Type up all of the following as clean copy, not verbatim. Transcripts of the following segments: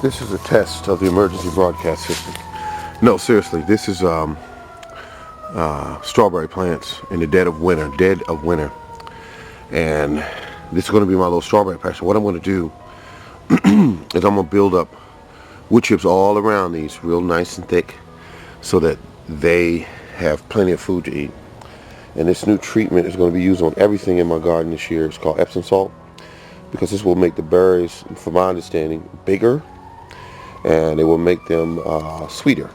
This is a test of the emergency broadcast system. No, seriously, this is strawberry plants in the dead of winter. And this is going to be my little strawberry patch. What I'm going to do is I'm going to build up wood chips all around these real nice and thick so that they have plenty of food to eat. And this new treatment is going to be used on everything in my garden this year. It's called Epsom salt, because this will make the berries, from my understanding, bigger, and it will make them sweeter,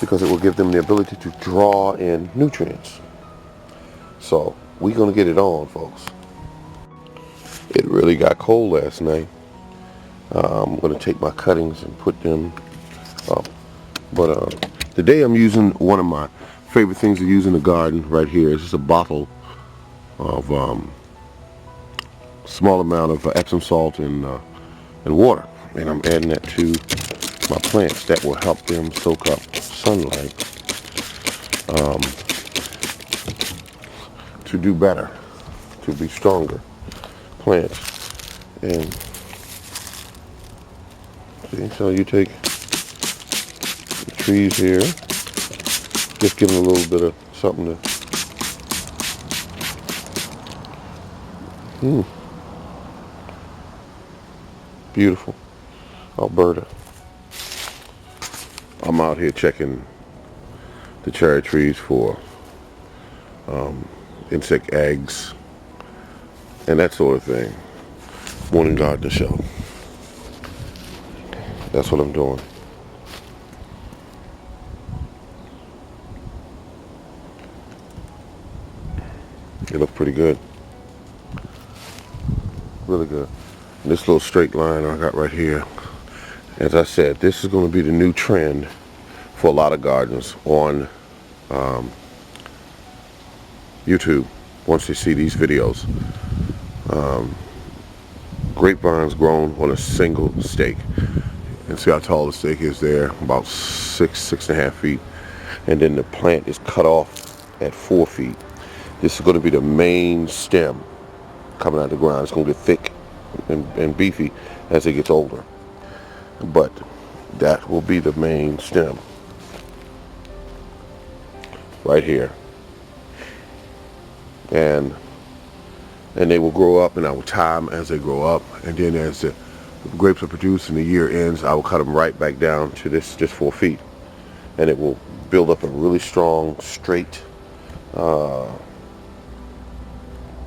because it will give them the ability to draw in nutrients. So we're going to get it on, folks. It really got cold last night. I'm going to take my cuttings and put them up. But today I'm using one of my favorite things to use in the garden right here. It's just a bottle of small amount of Epsom salt and water. And I'm adding that to my plants. That will help them soak up sunlight to do better, to be stronger plants. And see, so you take the trees here, just give them a little bit of something to, beautiful. Alberta. I'm out here checking the cherry trees for insect eggs and that sort of thing. Morning garden show. That's what I'm doing. It looks pretty good. Really good. And this little straight line I got right here, as I said, this is going to be the new trend for a lot of gardeners on YouTube once they see these videos. Grapevines grown on a single stake. And see how tall the stake is there, about 6.5 feet. And then the plant is cut off at 4 feet. This is going to be the main stem coming out of the ground. It's going to get thick and beefy as it gets older. But that will be the main stem right here. And they will grow up, and I will tie them as they grow up. And then as the grapes are produced and the year ends, I will cut them right back down to this just 4 feet. And it will build up a really strong, straight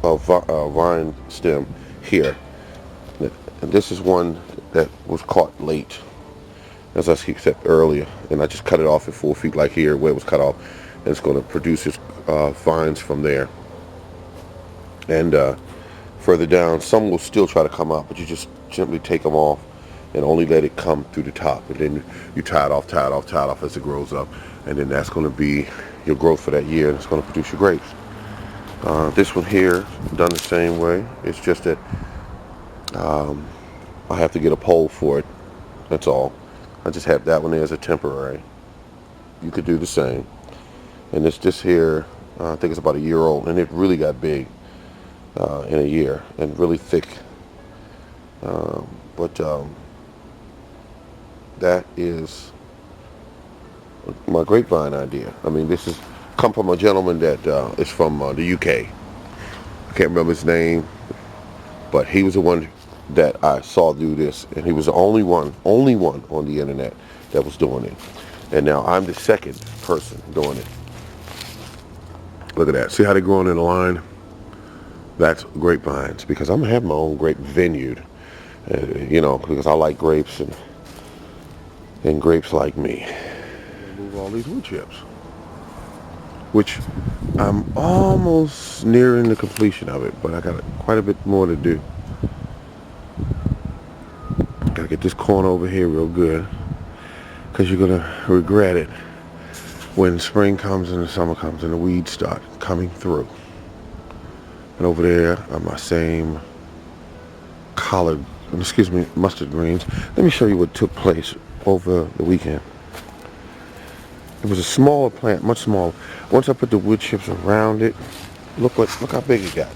vine stem here. And this is one that was caught late, as I said earlier. And I just cut it off at 4 feet like here where it was cut off. And it's going to produce its vines from there. And further down, some will still try to come out, but you just gently take them off and only let it come through the top. And then you tie it off as it grows up. And then that's going to be your growth for that year, and it's going to produce your grapes. This one here, done the same way. It's just that I have to get a pole for it. That's all. I just have that one there as a temporary. You could do the same. And this here, I think it's about a year old, and it really got big in a year and really thick. But that is my grapevine idea. I mean, this has come from a gentleman that is from the UK. I can't remember his name, but he was the one that I saw do this, and he was the only one on the internet that was doing it. And now I'm the second person doing it. Look at that. See how they're growing in a line? That's grapevines, because I'm gonna have my own grape vineyard, because I like grapes and grapes like me. Move all these wood chips, which I'm almost nearing the completion of it, but I got quite a bit more to do. Gotta get this corn over here real good, because you're gonna regret it when spring comes and the summer comes and the weeds start coming through. And over there are my same mustard greens. Let me show you what took place over the weekend. It was a smaller plant, much smaller. Once I put the wood chips around it, look how big it got.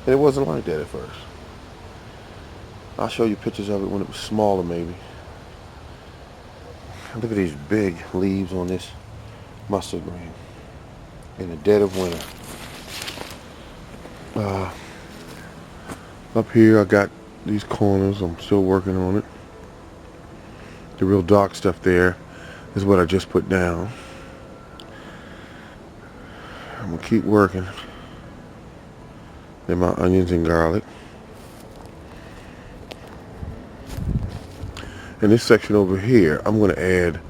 And it wasn't like that at first. I'll show you pictures of it when it was smaller maybe. Look at these big leaves on this mustard green in the dead of winter. Up here I got these corners. I'm still working on it. The real dark stuff there is what I just put down. I'm gonna keep working. And my onions and garlic. And this section over here, I'm gonna add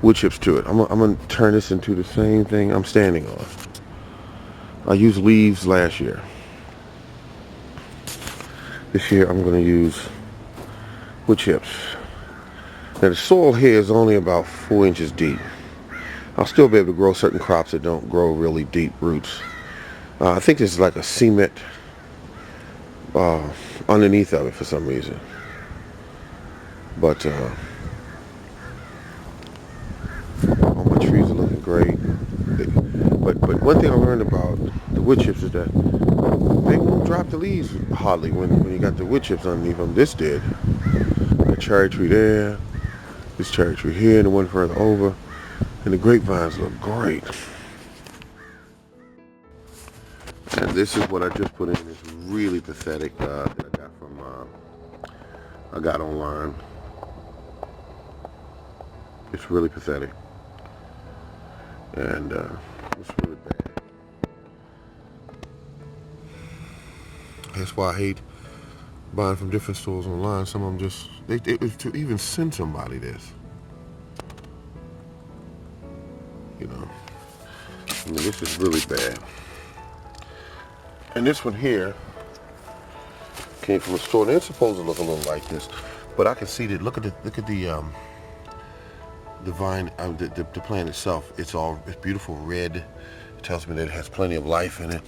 wood chips to it. I'm gonna turn this into the same thing I'm standing on. I used leaves last year. This year I'm gonna use wood chips. Now the soil here is only about 4 inches deep. I'll still be able to grow certain crops that don't grow really deep roots. I think there's like a cement underneath of it for some reason. But all my trees are looking great. But one thing I learned about the wood chips is that they won't drop the leaves hardly when you got the wood chips underneath them. This did. The cherry tree there, this cherry tree here, and the one further over. And the grapevines look great. And this is what I just put in. It's really pathetic that I got from I got online. It's really pathetic, and it's really bad. That's why I hate buying from different stores online. Some of them just to even send somebody this, you know. I mean, this is really bad. And this one here came from a store, and it's supposed to look a little like this, but I can see that. Look at the vine, the plant itself. It's beautiful red. It tells me that it has plenty of life in it.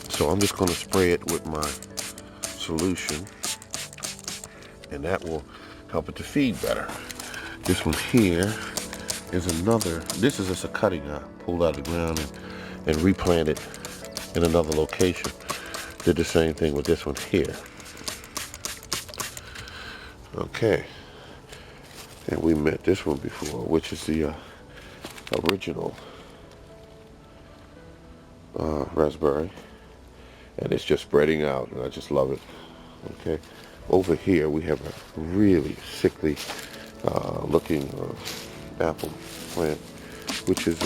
So I'm just going to spray it with my solution, and that will help it to feed better. This one here is another. This is just a cutting I pulled out of the ground and replanted in another location. Did the same thing with this one here. Okay. And we met this one before, which is the original raspberry. And it's just spreading out, and I just love it. Okay. Over here we have a really sickly looking apple plant, which is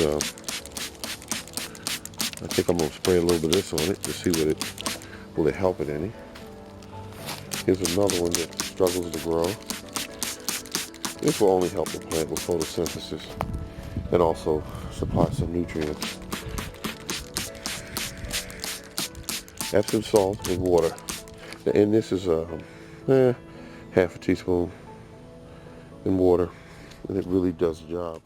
I think I'm gonna spray a little bit of this on it to see will it help it any. Here's another one that struggles to grow. This will only help the plant with photosynthesis and also supply some nutrients. Epsom salt and water. And this is half a teaspoon in water, and it really does the job.